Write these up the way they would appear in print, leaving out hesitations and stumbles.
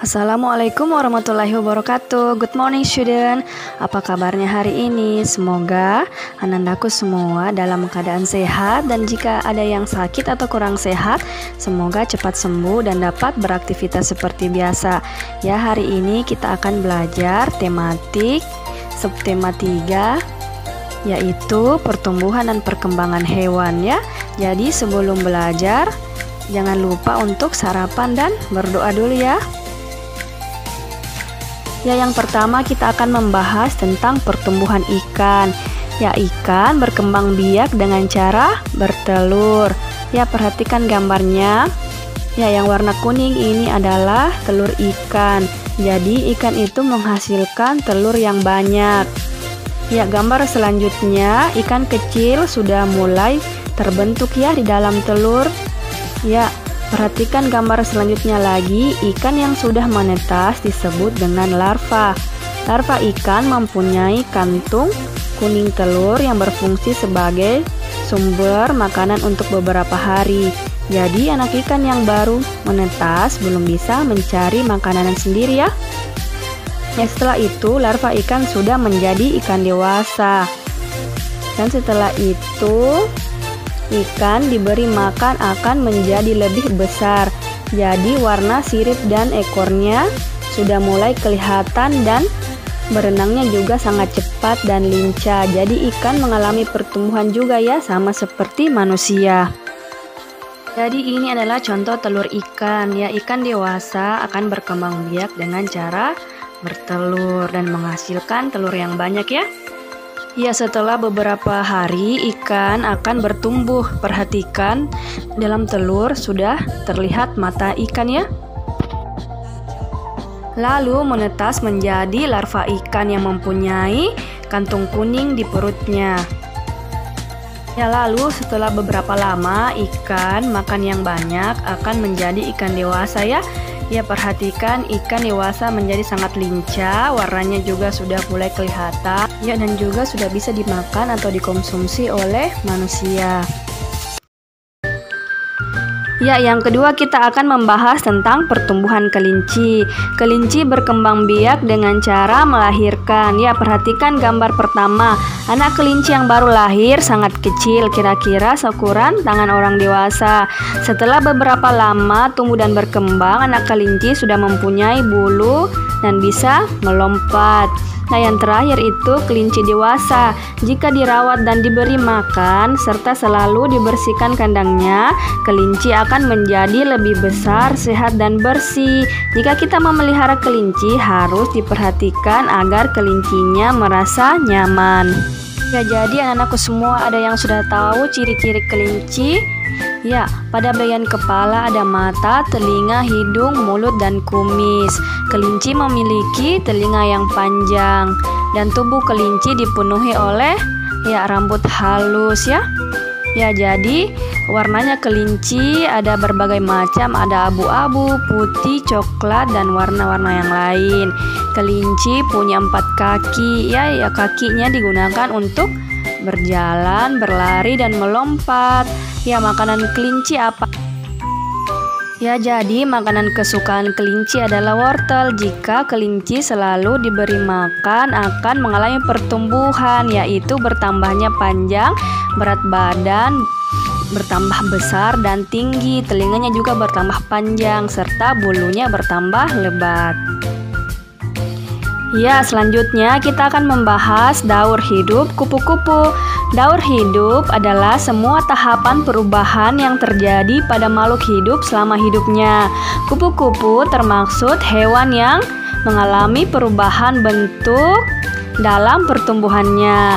Assalamualaikum warahmatullahi wabarakatuh. Good morning student. Apa kabarnya hari ini? Semoga anandaku semua dalam keadaan sehat, dan jika ada yang sakit atau kurang sehat, semoga cepat sembuh dan dapat beraktivitas seperti biasa. Ya, hari ini kita akan belajar tematik subtema 3, yaitu pertumbuhan dan perkembangan hewan ya. Jadi sebelum belajar, jangan lupa untuk sarapan dan berdoa dulu ya. Ya, yang pertama kita akan membahas tentang pertumbuhan ikan. Ya, ikan berkembang biak dengan cara bertelur. Ya, perhatikan gambarnya. Ya, yang warna kuning ini adalah telur ikan. Jadi, ikan itu menghasilkan telur yang banyak. Ya, gambar selanjutnya, ikan kecil sudah mulai terbentuk ya di dalam telur. Ya, perhatikan gambar selanjutnya lagi, ikan yang sudah menetas disebut dengan larva. Larva ikan mempunyai kantung kuning telur yang berfungsi sebagai sumber makanan untuk beberapa hari. Jadi anak ikan yang baru menetas belum bisa mencari makanan sendiri ya. Setelah itu larva ikan sudah menjadi ikan dewasa. Dan setelah itu ikan diberi makan akan menjadi lebih besar. Jadi warna sirip dan ekornya sudah mulai kelihatan dan berenangnya juga sangat cepat dan lincah. Jadi ikan mengalami pertumbuhan juga ya, sama seperti manusia. Jadi ini adalah contoh telur ikan ya. Ikan dewasa akan berkembang biak dengan cara bertelur dan menghasilkan telur yang banyak ya. Ya, setelah beberapa hari ikan akan bertumbuh. Perhatikan dalam telur sudah terlihat mata ikan ya. Lalu menetas menjadi larva ikan yang mempunyai kantung kuning di perutnya. Ya, lalu setelah beberapa lama ikan makan yang banyak akan menjadi ikan dewasa ya. Ya, perhatikan ikan dewasa menjadi sangat lincah, warnanya juga sudah mulai kelihatan ya, dan juga sudah bisa dimakan atau dikonsumsi oleh manusia. Ya, yang kedua kita akan membahas tentang pertumbuhan kelinci. Kelinci berkembang biak dengan cara melahirkan. Ya, perhatikan gambar pertama. Anak kelinci yang baru lahir sangat kecil, kira-kira seukuran tangan orang dewasa. Setelah beberapa lama tumbuh dan berkembang, anak kelinci sudah mempunyai bulu dan bisa melompat. Nah, yang terakhir itu kelinci dewasa. Jika dirawat dan diberi makan serta selalu dibersihkan kandangnya, kelinci akan menjadi lebih besar, sehat dan bersih. Jika kita memelihara kelinci, harus diperhatikan agar kelincinya merasa nyaman. Ya, jadi anak-anakku semua, ada yang sudah tahu ciri-ciri kelinci? Ya, pada bagian kepala ada mata, telinga, hidung, mulut, dan kumis. Kelinci memiliki telinga yang panjang, dan tubuh kelinci dipenuhi oleh rambut halus ya. Ya, jadi warnanya kelinci ada berbagai macam, ada abu-abu, putih, coklat, dan warna-warna yang lain. Kelinci punya 4 kaki ya, kakinya digunakan untuk berjalan, berlari, dan melompat. Ya, makanan kelinci apa? Ya, jadi makanan kesukaan kelinci adalah wortel. Jika kelinci selalu diberi makan, akan mengalami pertumbuhan, yaitu bertambahnya panjang, berat badan bertambah besar dan tinggi, telinganya juga bertambah panjang, serta bulunya bertambah lebat. Ya, selanjutnya kita akan membahas daur hidup kupu-kupu. Daur hidup adalah semua tahapan perubahan yang terjadi pada makhluk hidup selama hidupnya. Kupu-kupu termaksud hewan yang mengalami perubahan bentuk dalam pertumbuhannya.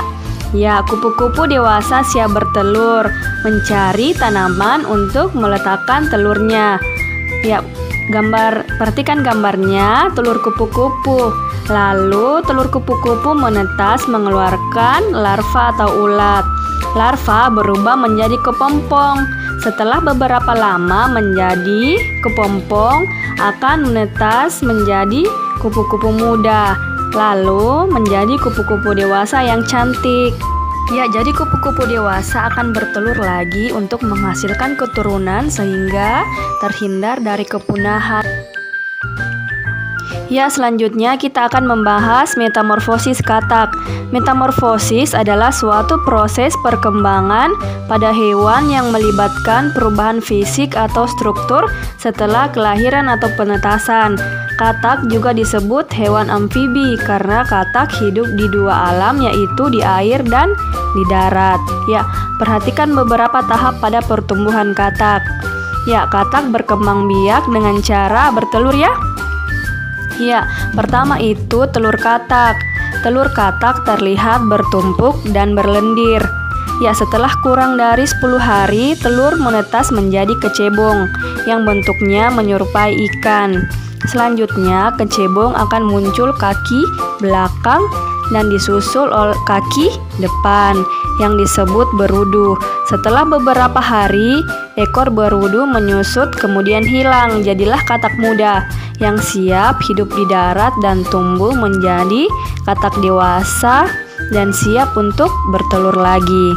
Ya, kupu-kupu dewasa siap bertelur, mencari tanaman untuk meletakkan telurnya. Ya, perhatikan gambarnya, telur kupu-kupu. Lalu telur kupu-kupu menetas mengeluarkan larva atau ulat. Larva berubah menjadi kepompong. Setelah beberapa lama menjadi kepompong, akan menetas menjadi kupu-kupu muda, lalu menjadi kupu-kupu dewasa yang cantik. Ya, jadi kupu-kupu dewasa akan bertelur lagi untuk menghasilkan keturunan sehingga terhindar dari kepunahan. Ya, selanjutnya kita akan membahas metamorfosis katak. Metamorfosis adalah suatu proses perkembangan pada hewan yang melibatkan perubahan fisik atau struktur setelah kelahiran atau penetasan. Katak juga disebut hewan amfibi karena katak hidup di dua alam, yaitu di air dan di darat. Ya, perhatikan beberapa tahap pada pertumbuhan katak. Ya, katak berkembang biak dengan cara bertelur ya. Ya, pertama itu telur katak. Telur katak terlihat bertumpuk dan berlendir. Ya, setelah kurang dari 10 hari, telur menetas menjadi kecebong yang bentuknya menyerupai ikan. Selanjutnya, kecebong akan muncul kaki belakang dan disusul oleh kaki depan yang disebut berudu. Setelah beberapa hari, ekor berudu menyusut kemudian hilang. Jadilah katak muda yang siap hidup di darat dan tumbuh menjadi katak dewasa dan siap untuk bertelur lagi.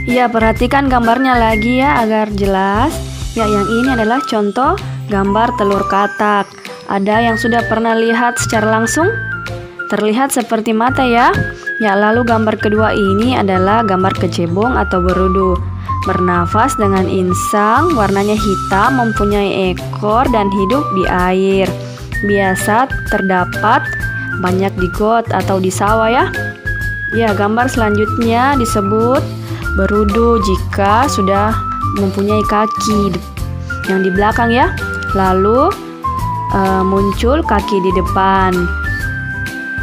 Ya, perhatikan gambarnya lagi ya agar jelas. Ya, yang ini adalah contoh gambar telur katak. Ada yang sudah pernah lihat secara langsung? Terlihat seperti mata ya. Ya, lalu gambar kedua ini adalah gambar kecebong atau berudu. Bernafas dengan insang, warnanya hitam, mempunyai ekor dan hidup di air. Biasa terdapat banyak di got atau di sawah ya. Ya, gambar selanjutnya disebut berudu jika sudah mempunyai kaki yang di belakang ya. Lalu muncul kaki di depan.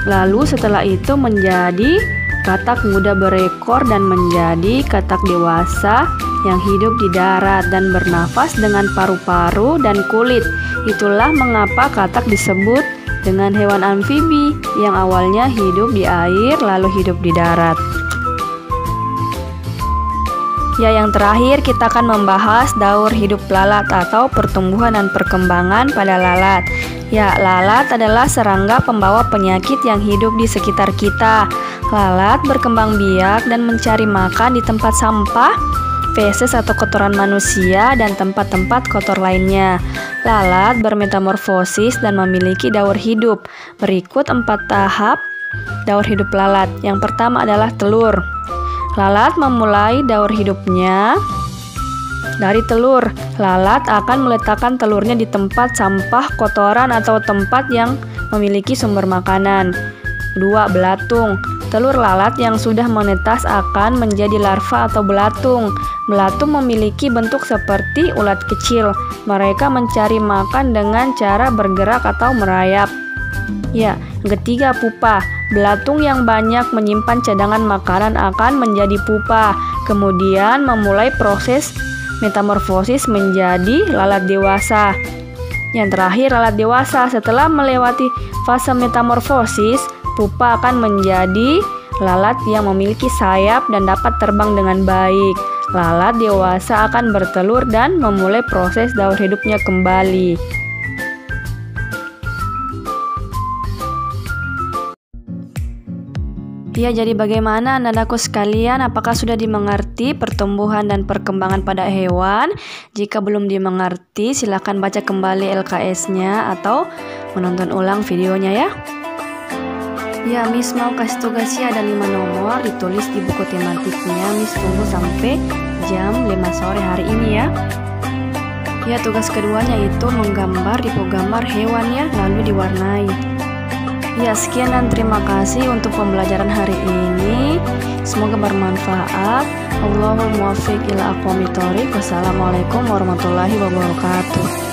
Lalu setelah itu menjadi katak muda berekor dan menjadi katak dewasa yang hidup di darat dan bernafas dengan paru-paru dan kulit. Itulah mengapa katak disebut dengan hewan amfibi yang awalnya hidup di air lalu hidup di darat. Ya, yang terakhir kita akan membahas daur hidup lalat atau pertumbuhan dan perkembangan pada lalat. Ya, lalat adalah serangga pembawa penyakit yang hidup di sekitar kita. Lalat berkembang biak dan mencari makan di tempat sampah, feses atau kotoran manusia, dan tempat-tempat kotor lainnya. Lalat bermetamorfosis dan memiliki daur hidup. Berikut 4 tahap daur hidup lalat. Yang pertama adalah telur. Lalat memulai daur hidupnya dari telur. Lalat akan meletakkan telurnya di tempat sampah, kotoran, atau tempat yang memiliki sumber makanan. 2. Belatung. Telur lalat yang sudah menetas akan menjadi larva atau belatung. Belatung memiliki bentuk seperti ulat kecil. Mereka mencari makan dengan cara bergerak atau merayap. Ya, yang ketiga pupa. Belatung yang banyak menyimpan cadangan makanan akan menjadi pupa, kemudian memulai proses metamorfosis menjadi lalat dewasa. Yang terakhir, lalat dewasa. Setelah melewati fase metamorfosis, pupa akan menjadi lalat yang memiliki sayap dan dapat terbang dengan baik. Lalat dewasa akan bertelur dan memulai proses daur hidupnya kembali. Ya, jadi bagaimana anak-anakku sekalian? Apakah sudah dimengerti pertumbuhan dan perkembangan pada hewan? Jika belum dimengerti, silakan baca kembali LKS-nya atau menonton ulang videonya ya. Ya, Miss mau kasih tugasnya ada 5 nomor, ditulis di buku tematiknya. Miss tunggu sampai jam 5 sore hari ini ya. Ya, tugas keduanya itu menggambar tipogambar hewan ya, lalu diwarnai. Ya, sekian dan terima kasih untuk pembelajaran hari ini. Semoga bermanfaat. Allahumma muwaffiq ila aqwamit thoriq. Wassalamualaikum warahmatullahi wabarakatuh.